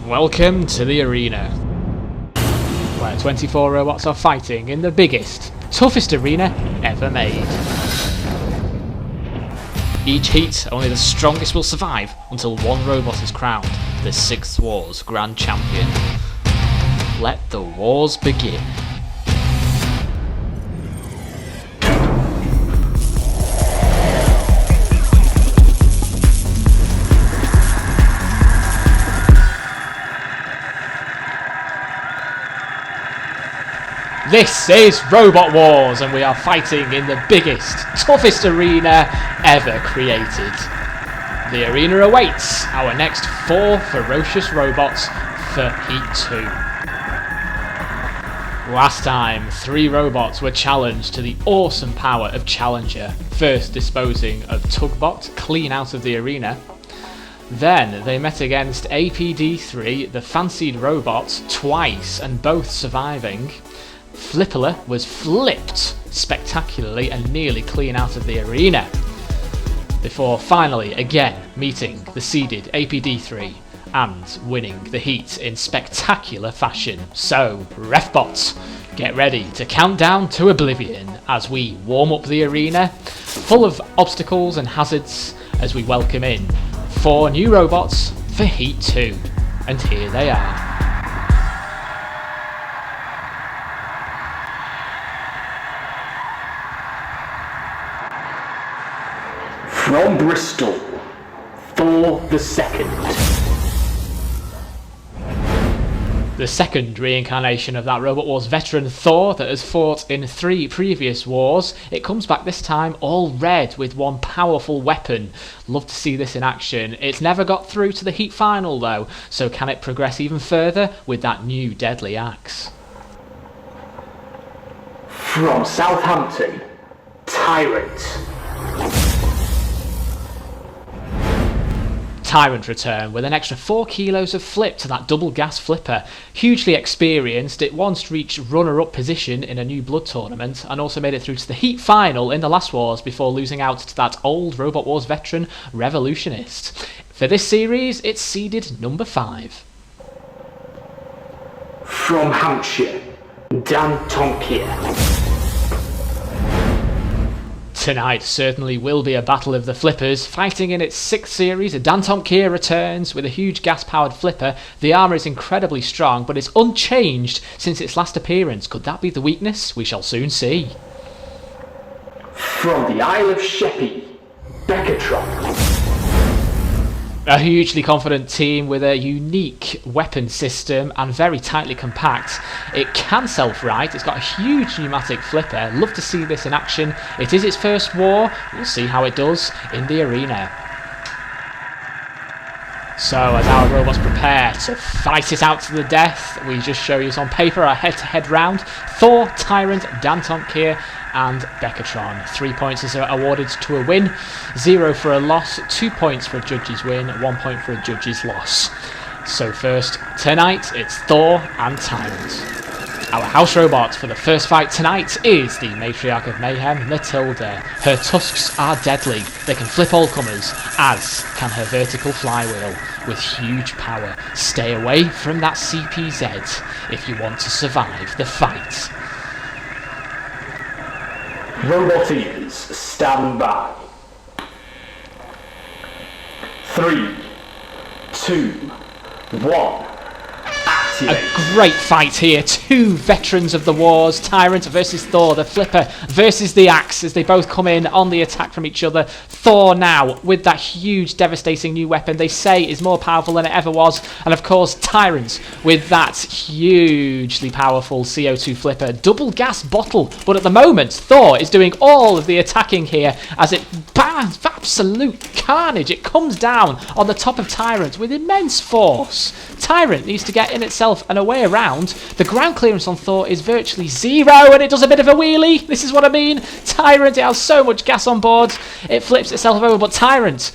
Welcome to the arena, where 24 robots are fighting in the biggest, toughest arena ever made. Each heat, only the strongest will survive until one robot is crowned the 6th War's Grand Champion. Let the wars begin. This is Robot Wars, and we are fighting in the biggest, toughest arena ever created. The arena awaits our next 4 ferocious robots for Heat 2. Last time, 3 robots were challenged to the awesome power of Challenger, first disposing of Tugbot clean out of the arena. Then they met against APD3, the fancied robot, twice, and both surviving. Flipperler was flipped spectacularly and nearly clean out of the arena, before finally again meeting the seeded APD3 and winning the heat in spectacular fashion. So, Refbots, get ready to count down to oblivion as we warm up the arena, full of obstacles and hazards, as we welcome in 4 new robots for Heat 2. And here they are. From Bristol, Thor the Second. The second reincarnation of that Robot Wars veteran Thor that has fought in 3 previous wars. It comes back this time all red with one powerful weapon. Love to see this in action. It's never got through to the Heat final though, so can it progress even further with that new deadly axe? From Southampton, Tyrant. Tyrant returned with an extra 4 kilos of flip to that double gas flipper. Hugely experienced, it once reached runner-up position in a new blood tournament and also made it through to the Heat final in the last wars before losing out to that old Robot Wars veteran Revolutionist. For this series, it's seeded number 5. From Hampshire, Danton Kia. Tonight certainly will be a battle of the flippers. Fighting in its 6th series, Danton Kia returns with a huge gas-powered flipper. The armour is incredibly strong, but it's unchanged since its last appearance. Could that be the weakness? We shall soon see. From the Isle of Sheppey, Beckatron. A hugely confident team with a unique weapon system and very tightly compact. It can self-right, it's got a huge pneumatic flipper. Love to see this in action. It is its first war, we'll see how it does in the arena. So as our robots prepare to fight it out to the death, we just show you on paper our head-to-head round. Thor, Tyrant, Danton Kia and Beckatron. 3 points is awarded to a win, 0 for a loss, 2 points for a judge's win, 1 point for a judge's loss. So first, tonight, it's Thor and Tyrant. Our house robot for the first fight tonight is the Matriarch of Mayhem, Matilda. Her tusks are deadly. They can flip all comers, as can her vertical flywheel, with huge power. Stay away from that CPZ if you want to survive the fight. Robot ears, stand by. 3, 2, 1. A great fight here. 2 veterans of the wars. Tyrant versus Thor. The flipper versus the axe as they both come in on the attack from each other. Thor now with that huge devastating new weapon they say is more powerful than it ever was. And of course Tyrant with that hugely powerful CO2 flipper. Double gas bottle. But at the moment Thor is doing all of the attacking here as it bangs absolute carnage. It comes down on the top of Tyrant with immense force. Tyrant needs to get in itself and a way around. The ground clearance on Thor is virtually 0 and it does a bit of a wheelie. This is what I mean. Tyrant, it has so much gas on board. It flips itself over, but Tyrant,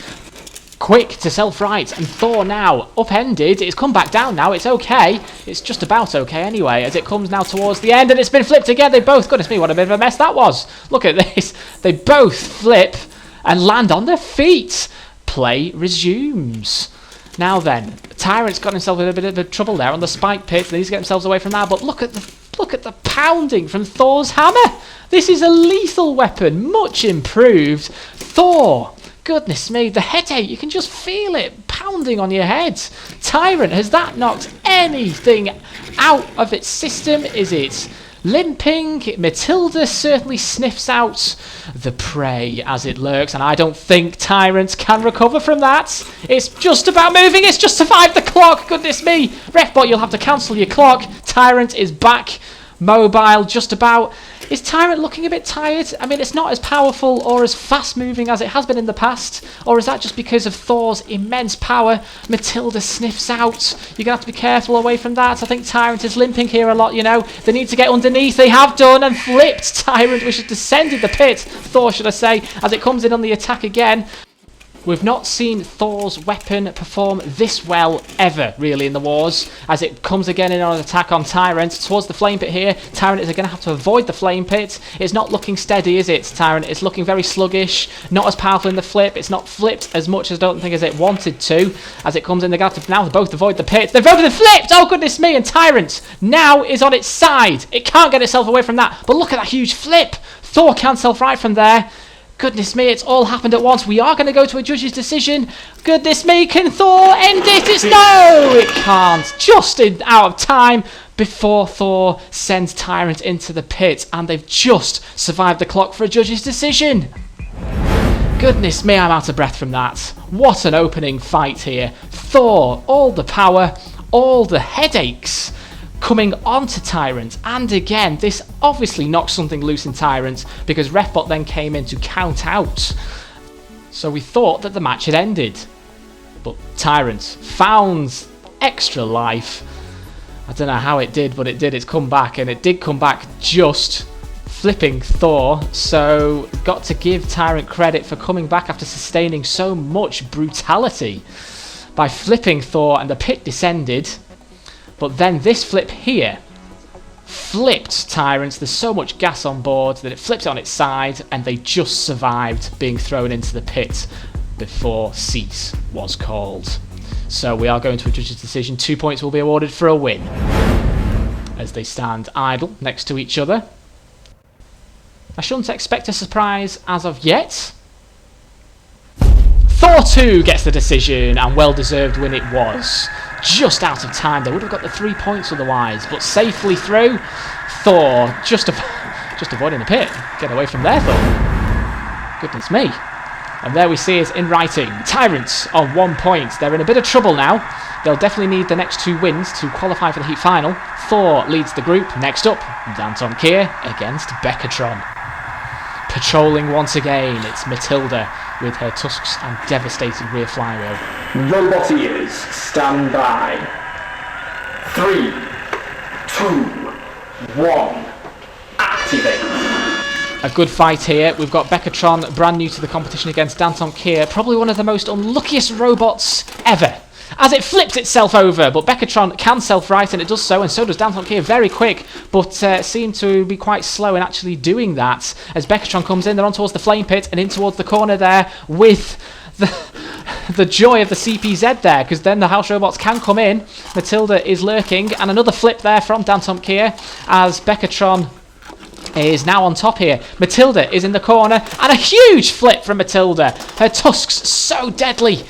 quick to self-right, and Thor now upended. It's come back down now. It's okay. It's just about okay anyway as it comes now towards the end and it's been flipped again. They both, goodness me, what a bit of a mess that was. Look at this. They both flip and land on their feet. Play resumes. Now then, Tyrant's got himself in a bit of trouble there on the spike pit. They need to get themselves away from that. But look at the pounding from Thor's hammer. This is a lethal weapon, much improved. Thor, goodness me, the headache, you can just feel it pounding on your head. Tyrant, has that knocked anything out of its system? Is it limping? Matilda certainly sniffs out the prey as it lurks, and I don't think Tyrant can recover from that. It's just about moving. It's just survived the clock. Goodness me. Refbot, you'll have to cancel your clock. Tyrant is back mobile just about. Is Tyrant looking a bit tired? I mean, it's not as powerful or as fast moving as it has been in the past. Or is that just because of Thor's immense power? Matilda sniffs out. You're going to have to be careful away from that. I think Tyrant is limping here a lot, you know. They need to get underneath. They have done and flipped Tyrant, which has descended the pit. Thor, should I say, as it comes in on the attack again. We've not seen Thor's weapon perform this well ever, really, in the wars. As it comes again in on an attack on Tyrant towards the flame pit here. Tyrant is going to have to avoid the flame pit. It's not looking steady, is it, Tyrant? It's looking very sluggish, not as powerful in the flip. It's not flipped as much as I don't think as it wanted to. As it comes in, they're going to have to now both avoid the pit. They've both flipped! Oh, goodness me! And Tyrant now is on its side. It can't get itself away from that. But look at that huge flip. Thor can't self-right from there. Goodness me, it's all happened at once. We are going to go to a judge's decision. Goodness me, can Thor end it? It's no, it can't. Just out of time before Thor sends Tyrant into the pit, and they've just survived the clock for a judge's decision. Goodness me, I'm out of breath from that. What an opening fight here. Thor, all the power, all the headaches coming onto Tyrant, and again this obviously knocked something loose in Tyrant because Refbot then came in to count out, so we thought that the match had ended, but Tyrant found extra life. I don't know how it did, but it did. It's come back, and it did come back just flipping Thor, so got to give Tyrant credit for coming back after sustaining so much brutality by flipping Thor, and the pit descended. But then this flip here flipped Tyrant. There's so much gas on board that it flipped it on its side, and they just survived being thrown into the pit before cease was called. So we are going to a judge's decision. 2 points will be awarded for a win as they stand idle next to each other. I shouldn't expect a surprise as of yet. Thor 2 gets the decision, and well-deserved win it was. Just out of time. They would have got the 3 points otherwise, but safely through. Thor just avoiding the pit. Get away from there, Thor. Goodness me. And there we see it in writing. Tyrant on 1 point. They're in a bit of trouble now. They'll definitely need the next 2 wins to qualify for the heat final. Thor leads the group. Next up, Danton Kia against Beckatron. Patrolling once again, it's Matilda with her tusks and devastating rear flywheel. Robot ears, stand by. 3, 2, 1, activate. A good fight here. We've got Beckatron, brand new to the competition against Danton Kia, probably one of the most unluckiest robots ever, as it flips itself over, but Beckatron can self-right, and it does so, and so does Danton Kia, very quick, but seem to be quite slow in actually doing that. As Beckatron comes in, they're on towards the flame pit, and in towards the corner there, with the joy of the CPZ there, because then the house robots can come in. Matilda is lurking, and another flip there from Danton Kia, as Beckatron is now on top here. Matilda is in the corner, and a huge flip from Matilda. Her tusks so deadly.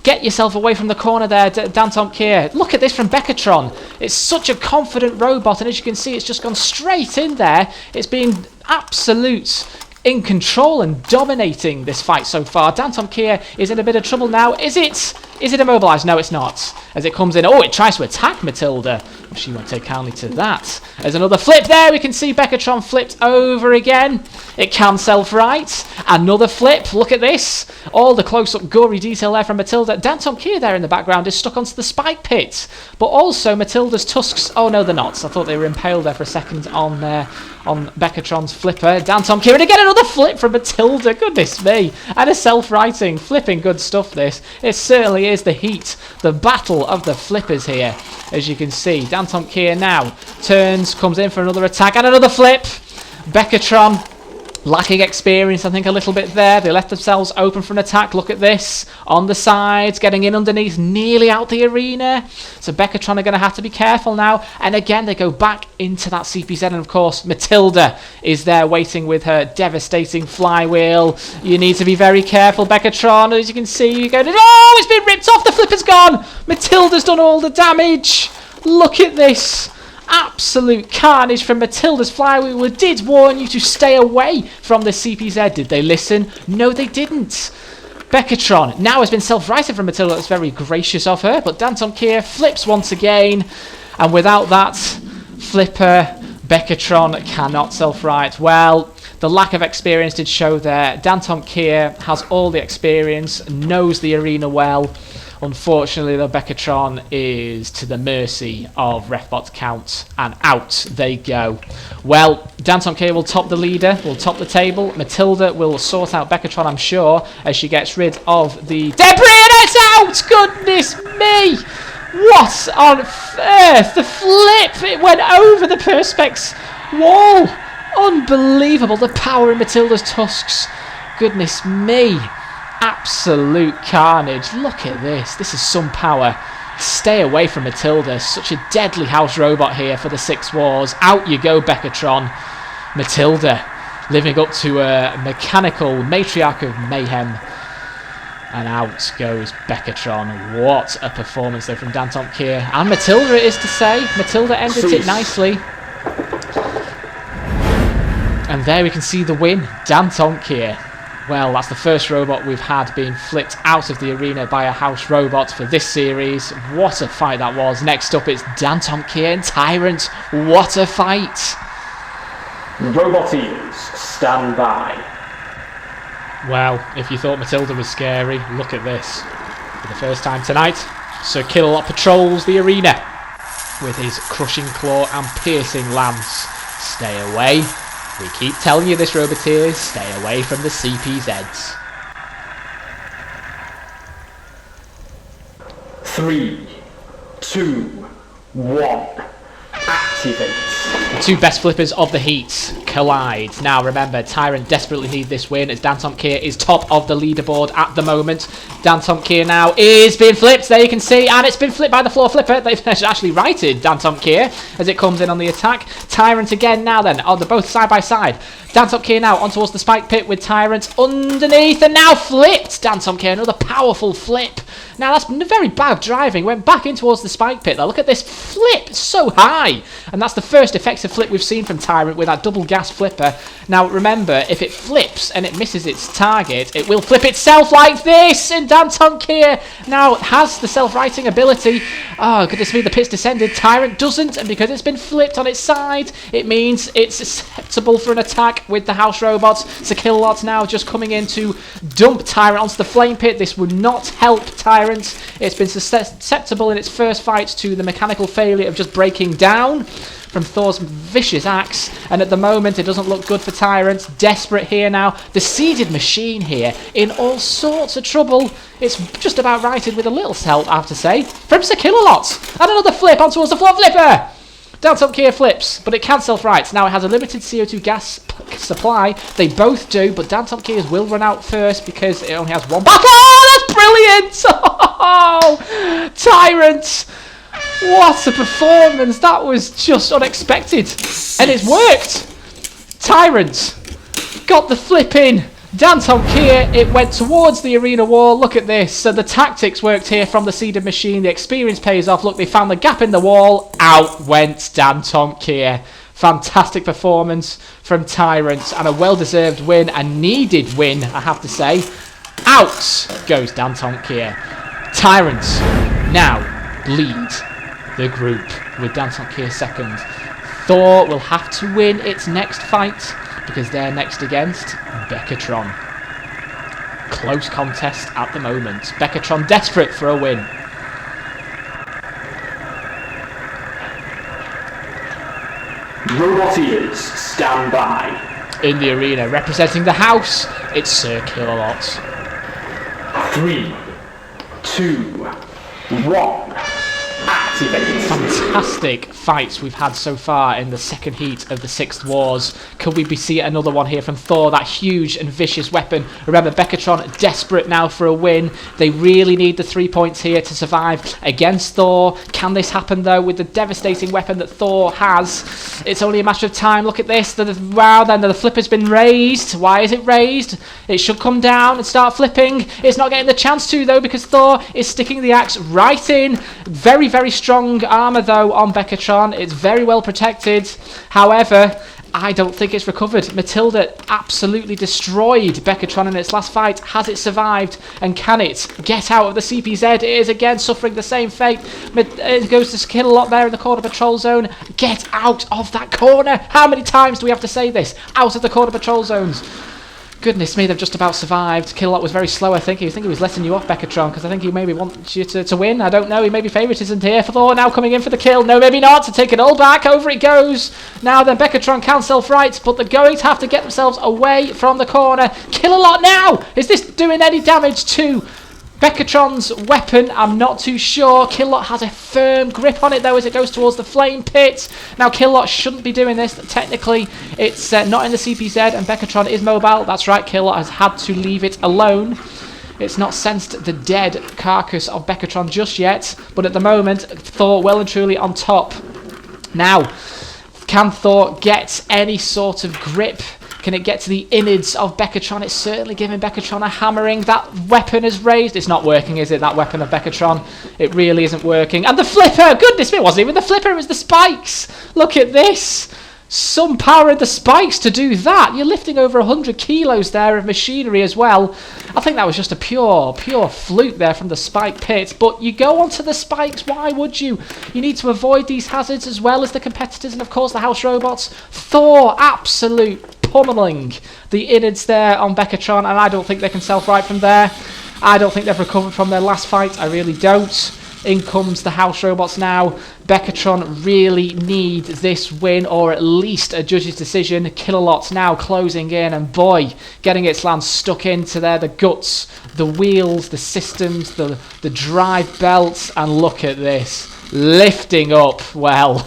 Get yourself away from the corner there, Danton Kia. Look at this from Beckatron. It's such a confident robot, and as you can see, it's just gone straight in there. It's been absolute in control and dominating this fight so far. Danton Kia is in a bit of trouble now. Is it immobilised? No, it's not. As it comes in, oh, it tries to attack Matilda. She won't take kindly to that. There's another flip there. We can see Beckatron flipped over again. It can self-right. Another flip. Look at this. All the close-up gory detail there from Matilda. Danton Kia there in the background is stuck onto the spike pit. But also Matilda's tusks. Oh, no, they're not. I thought they were impaled there for a second on Beckatron's flipper. Danton Kia. And again, another flip from Matilda. Goodness me. And a self-righting. Flipping good stuff, this. It certainly is the heat. The battle of the flippers here, as you can see. Danton Kia now turns, comes in for another attack, and another flip. Beckatron Lacking experience, I think, a little bit there. They left themselves open for an attack. Look at this. On the sides, getting in underneath, nearly out the arena. So Beckatron are going to have to be careful now. And again, they go back into that CPZ. And of course, Matilda is there waiting with her devastating flywheel. You need to be very careful, Beckatron. As you can see, you're going, oh, it's been ripped off. The flipper's gone. Matilda's done all the damage. Look at this. Absolute carnage from Matilda's flywheel. We did warn you to stay away from the CPZ. Did they listen? No, they didn't. Beckatron now has been self-righted from Matilda. That's very gracious of her. But Danton Kia flips once again. And without that flipper, Beckatron cannot self-right. Well, the lack of experience did show there. Danton Kia has all the experience, knows the arena well. Unfortunately, the Beckatron is to the mercy of Refbot Count, and out they go. Well, Danton Kia will top the leader, will top the table. Matilda will sort out Beckatron, I'm sure, as she gets rid of the debris, and it's out! Goodness me! What on earth? The flip! It went over the Perspex wall! Unbelievable, the power in Matilda's tusks. Goodness me. Absolute carnage. Look at this. This is some power. Stay away from Matilda. Such a deadly house robot here for the 6 wars. Out you go, Beckatron. Matilda living up to a mechanical matriarch of mayhem. And out goes Beckatron. What a performance though from Danton Kia. And Matilda it is to say. Matilda ended it nicely. And there we can see the win. Danton Kia. Well, that's the first robot we've had being flipped out of the arena by a house robot for this series. What a fight that was. Next up, it's Danton Kia and Tyrant. What a fight. Roboteers, stand by. Well, if you thought Matilda was scary, look at this. For the first time tonight, Sir Killalot patrols the arena with his crushing claw and piercing lance. Stay away. We keep telling you this, Roboteers. Stay away from the CPZs. 3, 2, 1. Activate. The two best flippers of the heat collide. Now remember, Tyrant desperately need this win as Danton Kia is top of the leaderboard at the moment. Danton Kia now is being flipped, there you can see, and it's been flipped by the floor flipper. They've actually righted Danton Kia as it comes in on the attack. Tyrant again now then, they're both side by side. Danton Kia now on towards the spike pit with Tyrant underneath and now flipped. Danton Kia, another powerful flip. Now that's very bad driving, went back in towards the spike pit. Now look at this flip, so high. And that's the first effective flip we've seen from Tyrant with that double gas flipper. Now remember, if it flips and it misses its target, it will flip itself like this. And Danton Kia now has the self-righting ability. Oh, goodness me, the pit's descended. Tyrant doesn't, and because it's been flipped on its side, it means it's susceptible for an attack with the house robots. So Killalot now just coming in to dump Tyrant onto the flame pit. This would not help Tyrant. It's been susceptible in its first fights to the mechanical failure of just breaking down from Thor's vicious axe, and at the moment it doesn't look good for Tyrant. Desperate here now. The seeded machine here in all sorts of trouble. It's just about righted with a little help, I have to say, from Sir Killalot. And another flip on towards the floor flipper. Danton Kia flips, but it can self-right. Now it has a limited CO2 gas supply. They both do, but Danton Kia's will run out first because it only has one back. Oh, that's brilliant! Oh, Tyrant! What a performance! That was just unexpected. And it's worked! Tyrant got the flip in. Danton Kia, it went towards the arena wall. Look at this. So the tactics worked here from the seeded machine. The experience pays off. Look, they found the gap in the wall. Out went Danton Kia. Fantastic performance from Tyrant and a well-deserved win, a needed win, I have to say. Out goes Danton Kia. Tyrant now lead the group with Danton Kia second. Thor will have to win its next fight because they're next against Beckatron. Close contest at the moment. Beckatron desperate for a win. Roboteers, stand by. In the arena, representing the house, it's Sir Killalot. 3, 2, 1. activate. Fantastic fights we've had so far in the second heat of the 6th Wars. Could we be seeing another one here from Thor, that huge and vicious weapon? Remember, Beckatron desperate now for a win. They really need the 3 points here to survive against Thor. Can this happen though with the devastating weapon that Thor has? It's only a matter of time. Look at this. Wow, then the flipper's been raised. Why is it raised? It should come down and start flipping. It's not getting the chance to though, because Thor is sticking the axe right in. Very, very strong armour though on Beckatron. It's very well protected. However, I don't think it's recovered. Matilda absolutely destroyed Beckatron in its last fight. Has it survived? And can it get out of the CPZ? It is again suffering the same fate. It goes to kill a lot there in the corner patrol zone. Get out of that corner. How many times do we have to say this? Out of the corner patrol zones. Goodness me, they've just about survived. Killot was very slow, I think. He was letting you off, Beckatron, because I think he maybe wants you to win. I don't know. He maybe favouritism here for Thor now coming in for the kill. No, maybe not. To take it all back. Over it goes. Now then, Beckatron can self-right, but they're going to have to get themselves away from the corner. Kill a lot now. Is this doing any damage to Beckatron's weapon? I'm not too sure. Killot has a firm grip on it though as it goes towards the flame pit. Now Killot shouldn't be doing this. Technically it's not in the CPZ and Beckatron is mobile. That's right, Killot has had to leave it alone. It's not sensed the dead carcass of Beckatron just yet, but at the moment Thor well and truly on top. Now, can Thor get any sort of grip? Can it get to the innards of Beckatron? It's certainly giving Beckatron a hammering. That weapon is raised. It's not working, is it? That weapon of Beckatron. It really isn't working. And the flipper! Goodness me, it wasn't even the flipper, it was the spikes! Look at this! Some power in the spikes to do that. You're lifting over 100 kilos there of machinery as well. I think that was just a pure fluke there from the spike pit. But you go onto the spikes, why would you? You need to avoid these hazards as well as the competitors and of course the house robots. Thor, absolute pummeling the innards there on Beckatron, and I don't think they can self-right from there. I don't think they've recovered from their last fight. I really don't. In comes the house robots now. Beckatron really need this win, or at least a judge's decision. Kilolot's now closing in, and boy, getting its land stuck into there. The guts, the wheels, the systems, the drive belts, and look at this. Lifting up. Well,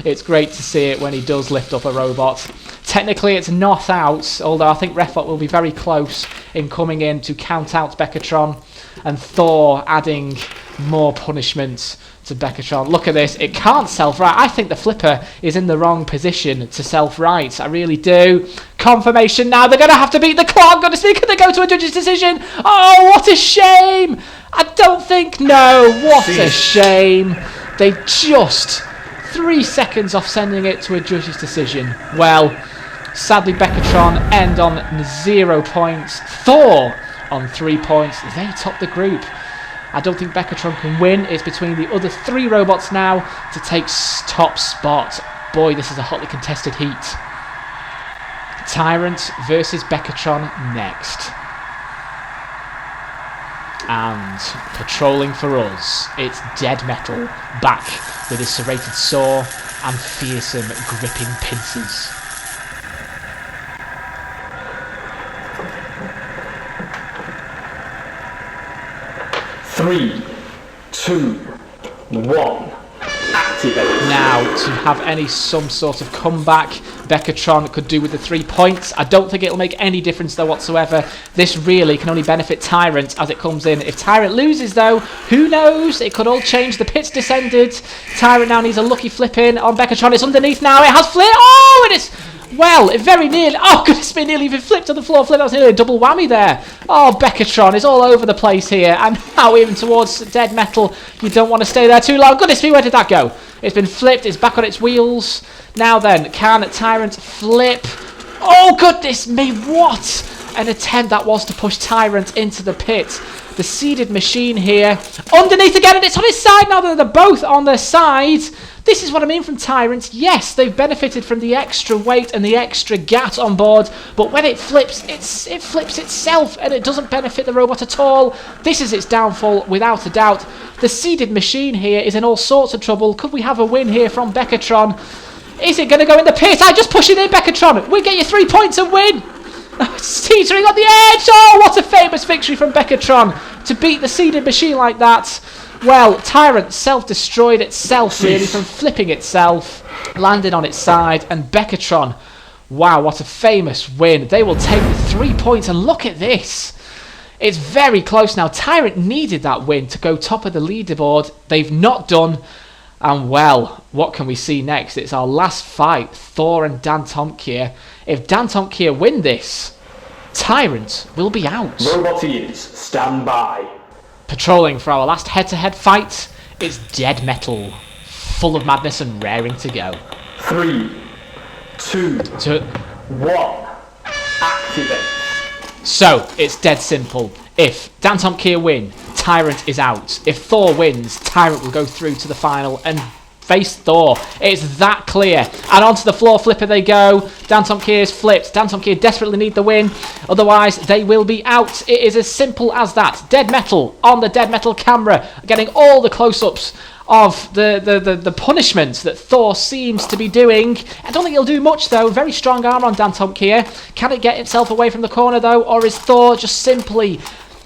it's great to see it when he does lift up a robot. Technically it's not out, although I think Refot will be very close in coming in to count out Beckatron, and Thor adding more punishment to Beckatron. Look at this, it can't self-right. I think the flipper is in the wrong position to self-right. I really do. Confirmation now, they're going to have to beat the clock. Goodness me, can they go to a judge's decision? Oh, what a shame. I don't think, no, what a shame. They just 3 seconds off sending it to a judge's decision. Well, sadly Beckatron end on 0 points. Thor on 3 points. They top the group. I don't think Beckatron can win. It's between the other 3 robots now to take top spot. Boy, this is a hotly contested heat. Tyrant versus Beckatron next. And patrolling for us, it's Dead Metal, back with his serrated saw and fearsome gripping pincers. Three, two, one. Activate. Now, to have some sort of comeback, Beckatron could do with the 3 points. I don't think it'll make any difference though whatsoever. This really can only benefit Tyrant as it comes in. If Tyrant loses though, who knows? It could all change. The pit's descended. Tyrant now needs a lucky flip in on Beckatron. It's underneath now. It has flip. Oh, it is. Well, it very nearly. Oh, goodness me, nearly even flipped to the floor. Flip. That was nearly a double whammy there. Oh, Beckatron is all over the place here. And now even towards Dead Metal. You don't want to stay there too long. Goodness me, where did that go? It's been flipped. It's back on its wheels. Now then, can Tyrant flip? Oh, goodness me, what an attempt that was to push Tyrant into the pit. The seeded machine here. Underneath again, and it's on his side now. They're both on their side. This is what I mean from Tyrant. Yes, they've benefited from the extra weight and the extra gat on board, but when it flips, it flips itself, and it doesn't benefit the robot at all. This is its downfall, without a doubt. The seeded machine here is in all sorts of trouble. Could we have a win here from Beckatron? Is it going to go in the pit? I just push it in, Beckatron. We get you 3 points and win. It's teetering on the edge. Oh, what a famous victory from Beckatron to beat the seeded machine like that. Well, Tyrant self-destroyed itself, really, from flipping itself, landing on its side, and Beckatron, wow, what a famous win. They will take the 3 points, and look at this. It's very close now. Tyrant needed that win to go top of the leaderboard. They've not done. And well, what can we see next? It's our last fight, Thor and Danton Kia. If Danton Kia win this, Tyrant will be out. Roboteers, stand by. Patrolling for our last head-to-head fight is Dead Metal, full of madness and raring to go. 3, 2, 1. Activate. So, it's dead simple. If Danton Kia win, Tyrant is out. If Thor wins, Tyrant will go through to the final and face Thor. It's that clear. And onto the floor flipper they go. Danton Kia is flipped. Danton Kia desperately need the win. Otherwise, they will be out. It is as simple as that. Dead Metal on the Dead Metal camera, getting all the close-ups of the punishment that Thor seems to be doing. I don't think he'll do much, though. Very strong arm on Danton Kia. Can it get itself away from the corner, though? Or is Thor just simply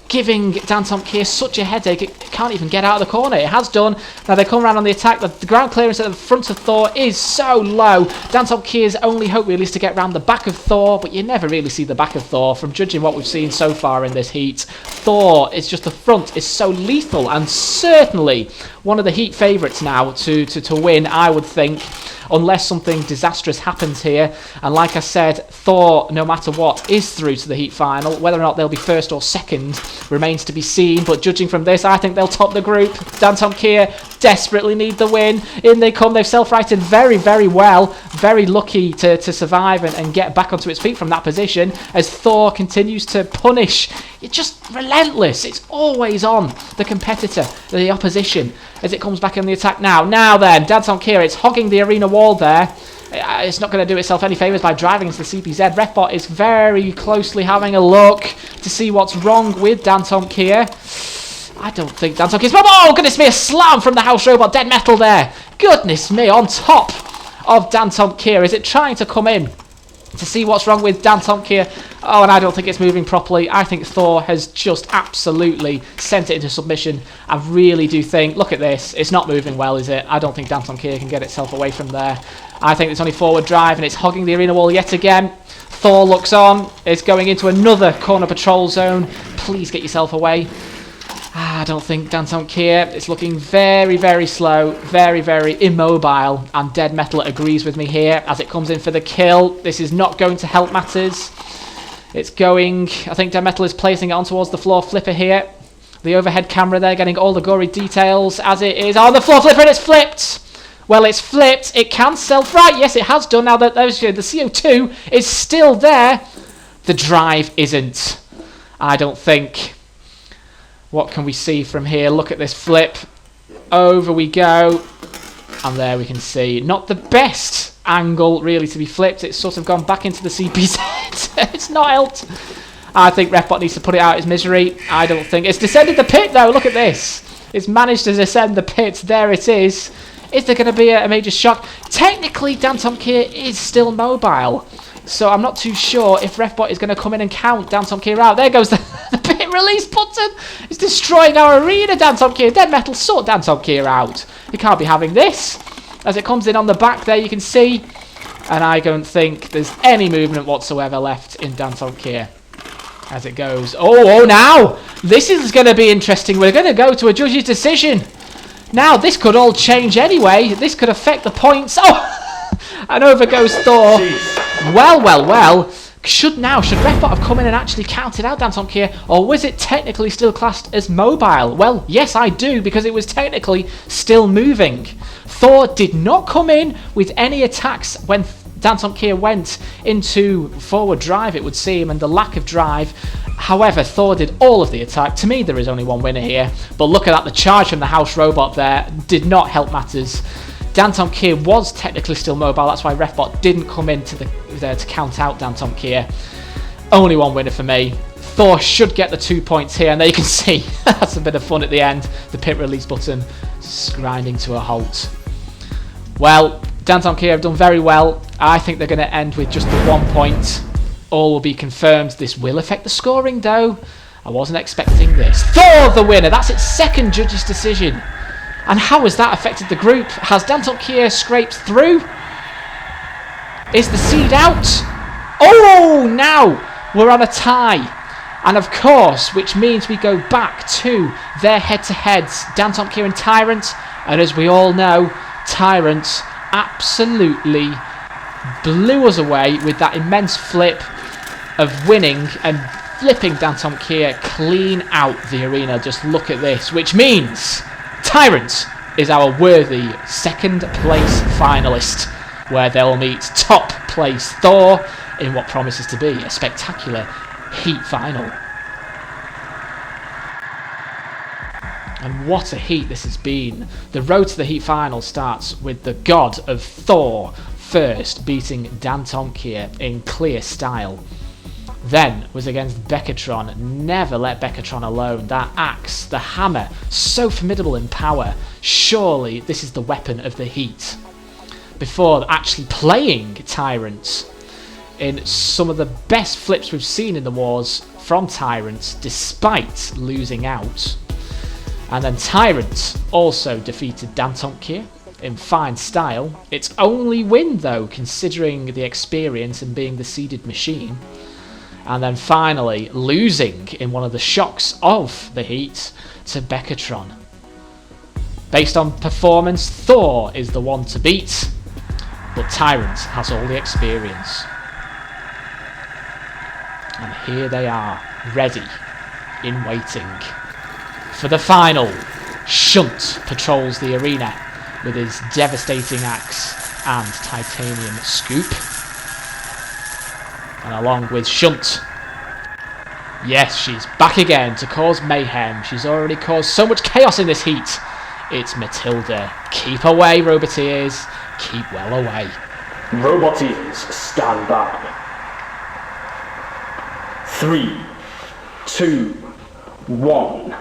giving Danton Kia such a headache it can't even get out of the corner? It has done. Now they come around on the attack. The ground clearance at the front of Thor is so low. Danton Kia's only hope really is to get around the back of Thor, but you never really see the back of Thor from judging what we've seen so far in this heat. Thor is just the front is so lethal, and certainly one of the heat favourites now to win, I would think, unless something disastrous happens here. And like I said, Thor, no matter what, is through to the heat final. Whether or not they'll be first or second remains to be seen, but judging from this, I think they'll top the group. Danton Kia desperately need the win. In they come. They've self-righted very, very well. Very lucky to survive and get back onto its feet from that position as Thor continues to punish. It's just relentless. It's always on the competitor, the opposition, as it comes back in the attack now. Now then, Danton Kia, it's hogging the arena wall there. It's not going to do itself any favours by driving into the CPZ. Refbot is very closely having a look to see what's wrong with Danton Kia. I don't think Danton Kia's... Oh, goodness me, a slam from the house robot. Dead Metal there. Goodness me, on top of Danton Kia. Is it trying to come in to see what's wrong with Danton Kia? Oh, and I don't think it's moving properly. I think Thor has just absolutely sent it into submission. I really do think... Look at this. It's not moving well, is it? I don't think Danton Kia can get itself away from there. I think it's only forward drive, and it's hogging the arena wall yet again. Thor looks on. It's going into another corner patrol zone. Please get yourself away. I don't think Danton Kia. It's looking very, very slow, very, very immobile, and Dead Metal agrees with me here as it comes in for the kill. This is not going to help matters. It's going... I think Dead Metal is placing it on towards the floor flipper here. The overhead camera there, getting all the gory details as it is on the floor flipper, and it's flipped. Well, it's flipped. It can self-right. Yes, it has done. Now that the CO2 is still there, the drive isn't. I don't think. What can we see from here? Look at this flip. Over we go. And there we can see. Not the best angle, really, to be flipped. It's sort of gone back into the CPZ. It's not helped. I think Refbot needs to put it out of his misery. I don't think. It's descended the pit, though. Look at this. It's managed to descend the pit. There it is. Is there going to be a major shock? Technically, Danton Kia is still mobile. So I'm not too sure if Refbot is going to come in and count Danton Kia out. There goes the pit release button. It's destroying our arena, Danton Kia. Dead Metal, sort Danton Kia out. You can't be having this. As it comes in on the back there, you can see. And I don't think there's any movement whatsoever left in Danton Kia. As it goes. Oh, now! This is going to be interesting. We're going to go to a judge's decision. Now, this could all change anyway. This could affect the points. Oh! And over goes Thor. Well. Should Refbot have come in and actually counted out Danton Kia? Or was it technically still classed as mobile? Well, yes, I do, because it was technically still moving. Thor did not come in with any attacks when Danton Kia went into forward drive, it would seem, and the lack of drive. However, Thor did all of the attack. To me, there is only one winner here. But look at that, the charge from the house robot there did not help matters. Danton Kia was technically still mobile. That's why Refbot didn't come in to count out Danton Kia. Only one winner for me. Thor should get the 2 points here. And there you can see, that's a bit of fun at the end. The pit release button grinding to a halt. Well, Danton Kia have done very well. I think they're going to end with just the 1 point. All will be confirmed. This will affect the scoring, though. I wasn't expecting this. Thor the winner. That's its second judge's decision. And how has that affected the group? Has Danton Kia scraped through? Is the seed out? Oh, now we're on a tie. And of course, which means we go back to their head-to-heads, Danton Kia and Tyrant. And as we all know, Tyrant absolutely blew us away with that immense flip of winning and flipping Danton Kia clean out the arena. Just look at this, which means Tyrant is our worthy second place finalist, where they'll meet top place Thor in what promises to be a spectacular heat final. And what a heat this has been. The road to the heat final starts with the god of Thor first beating Danton Kia in clear style. Then was against Beckatron. Never let Beckatron alone. That axe, the hammer, so formidable in power. Surely this is the weapon of the heat. Before actually playing Tyrant in some of the best flips we've seen in the wars from Tyrant, despite losing out. And then Tyrant also defeated Danton Kia in fine style. Its only win though, considering the experience and being the seeded machine. And then finally losing in one of the shocks of the heat to Beckatron. Based on performance, Thor is the one to beat, but Tyrant has all the experience. And here they are, ready, in waiting. For the final, Shunt patrols the arena with his devastating axe and titanium scoop. And along with Shunt, yes, she's back again to cause mayhem. She's already caused so much chaos in this heat. It's Matilda. Keep away, Roboteers. Keep well away. Roboteers, stand by. 3, 2, 1.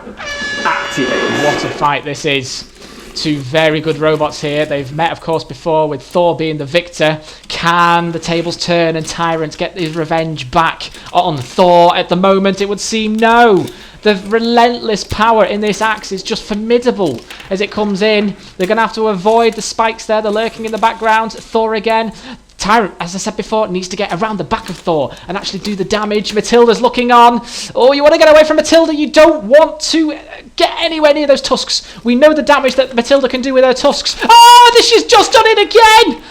Activate. What a fight this is. Two very good robots here. They've met, of course, before, with Thor being the victor. Can the tables turn and Tyrant get his revenge back on Thor? At the moment, it would seem no. The relentless power in this axe is just formidable as it comes in. They're going to have to avoid the spikes there. They're lurking in the background. Thor again. Tyrant, as I said before, needs to get around the back of Thor and actually do the damage. Matilda's looking on. Oh, you want to get away from Matilda. You don't want to get anywhere near those tusks. We know the damage that Matilda can do with her tusks. Oh, she's just done it again.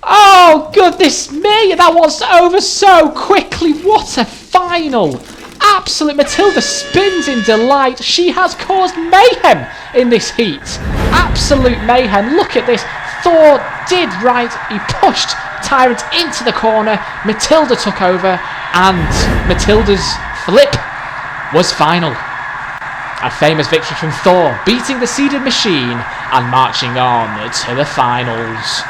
Oh, goodness me. That was over so quickly. What a final. Absolute Matilda spins in delight. She has caused mayhem in this heat. Absolute mayhem. Look at this. Thor did right. He pushed Tyrant into the corner. Matilda took over, and Matilda's flip was final. A famous victory from Thor, beating the seeded machine and marching on to the finals.